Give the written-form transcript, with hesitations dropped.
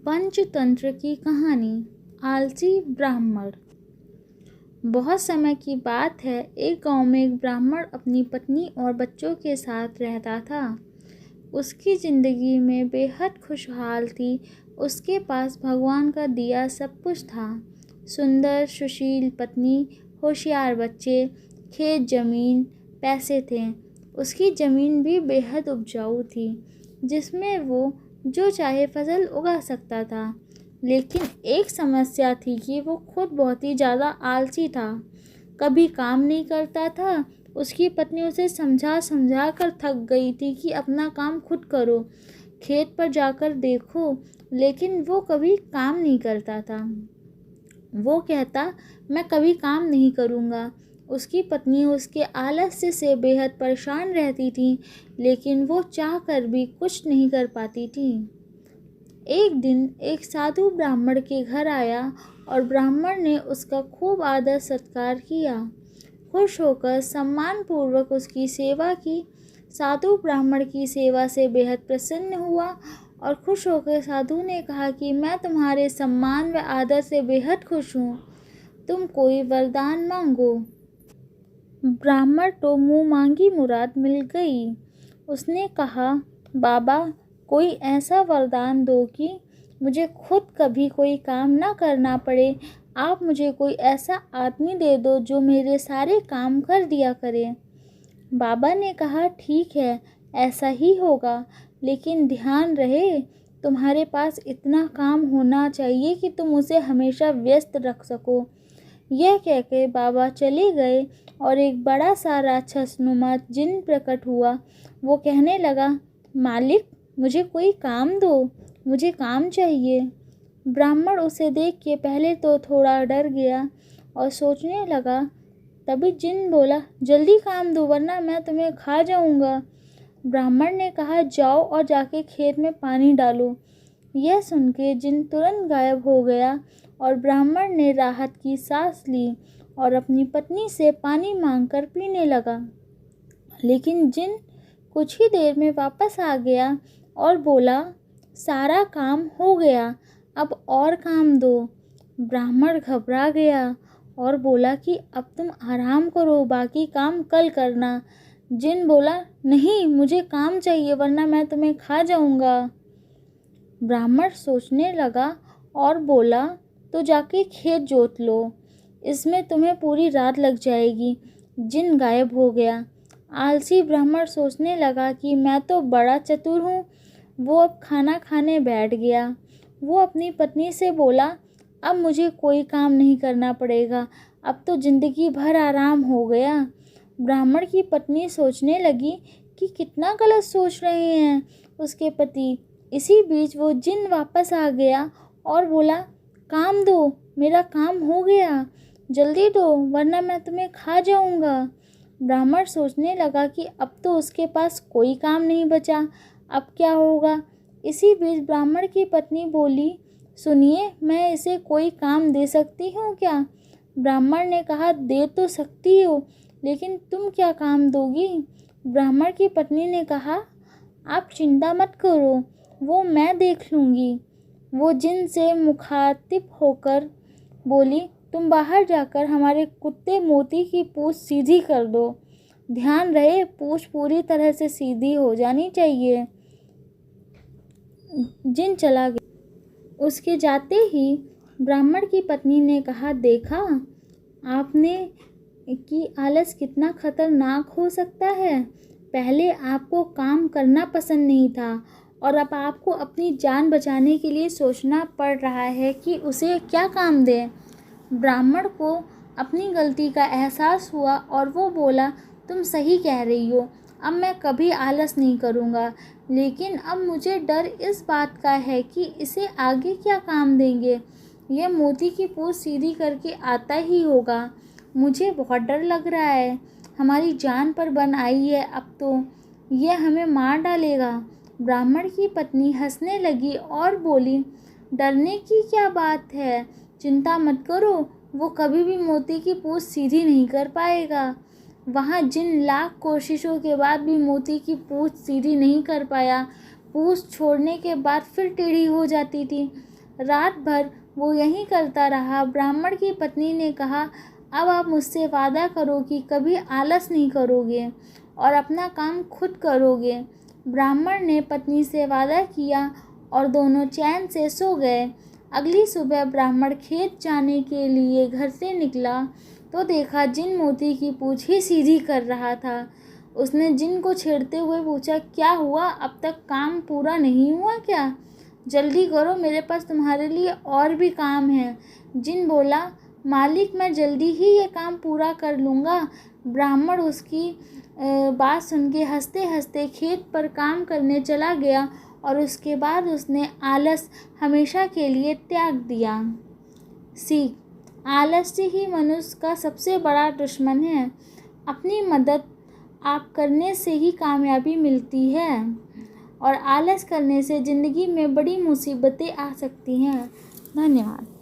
पंचतंत्र की कहानी। आलसी ब्राह्मण। बहुत समय की बात है, एक गांव में एक ब्राह्मण अपनी पत्नी और बच्चों के साथ रहता था। उसकी जिंदगी में बेहद खुशहाल थी। उसके पास भगवान का दिया सब कुछ था। सुंदर सुशील पत्नी, होशियार बच्चे, खेत जमीन, पैसे थे। उसकी ज़मीन भी बेहद उपजाऊ थी, जिसमें वो जो चाहे फसल उगा सकता था। लेकिन एक समस्या थी कि वो खुद बहुत ही ज़्यादा आलसी था। कभी काम नहीं करता था। उसकी पत्नी उसे समझा समझा कर थक गई थी कि अपना काम खुद करो, खेत पर जाकर देखो, लेकिन वो कभी काम नहीं करता था। वो कहता, मैं कभी काम नहीं करूँगा। उसकी पत्नी उसके आलस्य से बेहद परेशान रहती थी, लेकिन वो चाह कर भी कुछ नहीं कर पाती थी। एक दिन एक साधु ब्राह्मण के घर आया और ब्राह्मण ने उसका खूब आदर सत्कार किया। खुश होकर सम्मानपूर्वक उसकी सेवा की। साधु ब्राह्मण की सेवा से बेहद प्रसन्न हुआ और खुश होकर साधु ने कहा कि मैं तुम्हारे सम्मान व आदर से बेहद खुश हूँ। तुम कोई वरदान मांगो। ब्राह्मण तो मुँह मांगी मुराद मिल गई। उसने कहा, बाबा, कोई ऐसा वरदान दो कि मुझे खुद कभी कोई काम ना करना पड़े। आप मुझे कोई ऐसा आदमी दे दो जो मेरे सारे काम कर दिया करे। बाबा ने कहा, ठीक है, ऐसा ही होगा, लेकिन ध्यान रहे तुम्हारे पास इतना काम होना चाहिए कि तुम उसे हमेशा व्यस्त रख सको। यह कहकर बाबा चले गए और एक बड़ा सा राक्षसनुमा जिन प्रकट हुआ। वो कहने लगा, मालिक, मुझे कोई काम दो, मुझे काम चाहिए। ब्राह्मण उसे देख के पहले तो थोड़ा डर गया और सोचने लगा। तभी जिन बोला, जल्दी काम दो वरना मैं तुम्हें खा जाऊंगा। ब्राह्मण ने कहा, जाओ और जाके खेत में पानी डालो। यह सुन के जिन तुरंत गायब हो गया और ब्राह्मण ने राहत की सांस ली और अपनी पत्नी से पानी मांगकर पीने लगा। लेकिन जिन कुछ ही देर में वापस आ गया और बोला, सारा काम हो गया, अब और काम दो। ब्राह्मण घबरा गया और बोला कि अब तुम आराम करो, बाकी काम कल करना। जिन बोला, नहीं, मुझे काम चाहिए वरना मैं तुम्हें खा जाऊंगा। ब्राह्मण सोचने लगा और बोला, तो जाके खेत जोत लो, इसमें तुम्हें पूरी रात लग जाएगी। जिन गायब हो गया। आलसी ब्राह्मण सोचने लगा कि मैं तो बड़ा चतुर हूँ। वो अब खाना खाने बैठ गया। वो अपनी पत्नी से बोला, अब मुझे कोई काम नहीं करना पड़ेगा, अब तो जिंदगी भर आराम हो गया। ब्राह्मण की पत्नी सोचने लगी कि कितना गलत सोच रहे हैं उसके पति। इसी बीच वो जिन वापस आ गया और बोला, काम दो, मेरा काम हो गया, जल्दी दो वरना मैं तुम्हें खा जाऊंगा। ब्राह्मण सोचने लगा कि अब तो उसके पास कोई काम नहीं बचा, अब क्या होगा। इसी बीच ब्राह्मण की पत्नी बोली, सुनिए, मैं इसे कोई काम दे सकती हूँ क्या। ब्राह्मण ने कहा, दे तो सकती हो, लेकिन तुम क्या काम दोगी। ब्राह्मण की पत्नी ने कहा, आप चिंता मत करो, वो मैं देख लूँगी। वो जिन से मुखातिब होकर बोली, तुम बाहर जाकर हमारे कुत्ते मोती की पूँछ सीधी कर दो। ध्यान रहे, पूँछ पूरी तरह से सीधी हो जानी चाहिए। जिन चला गया। उसके जाते ही ब्राह्मण की पत्नी ने कहा, देखा आपने कि आलस कितना खतरनाक हो सकता है। पहले आपको काम करना पसंद नहीं था और अब आपको अपनी जान बचाने के लिए सोचना पड़ रहा है कि उसे क्या काम दें। ब्राह्मण को अपनी गलती का एहसास हुआ और वो बोला, तुम सही कह रही हो, अब मैं कभी आलस नहीं करूँगा। लेकिन अब मुझे डर इस बात का है कि इसे आगे क्या काम देंगे। यह मोती की पूँछ सीधी करके आता ही होगा। मुझे बहुत डर लग रहा है। हमारी जान पर बन आई है, अब तो यह हमें मार डालेगा। ब्राह्मण की पत्नी हंसने लगी और बोली, डरने की क्या बात है, चिंता मत करो, वो कभी भी मोती की पूँछ सीधी नहीं कर पाएगा। वहाँ जिन लाख कोशिशों के बाद भी मोती की पूँछ सीधी नहीं कर पाया। पूँछ छोड़ने के बाद फिर टेढ़ी हो जाती थी। रात भर वो यही करता रहा। ब्राह्मण की पत्नी ने कहा, अब आप मुझसे वादा करो कि कभी आलस नहीं करोगे और अपना काम खुद करोगे। ब्राह्मण ने पत्नी से वादा किया और दोनों चैन से सो गए। अगली सुबह ब्राह्मण खेत जाने के लिए घर से निकला तो देखा जिन मोती की पूँछ ही सीधी कर रहा था। उसने जिन को छेड़ते हुए पूछा, क्या हुआ, अब तक काम पूरा नहीं हुआ क्या? जल्दी करो, मेरे पास तुम्हारे लिए और भी काम है। जिन बोला, मालिक मैं जल्दी ही ये काम पूरा कर लूँगा। ब्राह्मण उसकी बात सुन के हंसते हंसते खेत पर काम करने चला गया और उसके बाद उसने आलस हमेशा के लिए त्याग दिया। सीख, आलस्य ही मनुष्य का सबसे बड़ा दुश्मन है। अपनी मदद आप करने से ही कामयाबी मिलती है और आलस करने से ज़िंदगी में बड़ी मुसीबतें आ सकती हैं। धन्यवाद।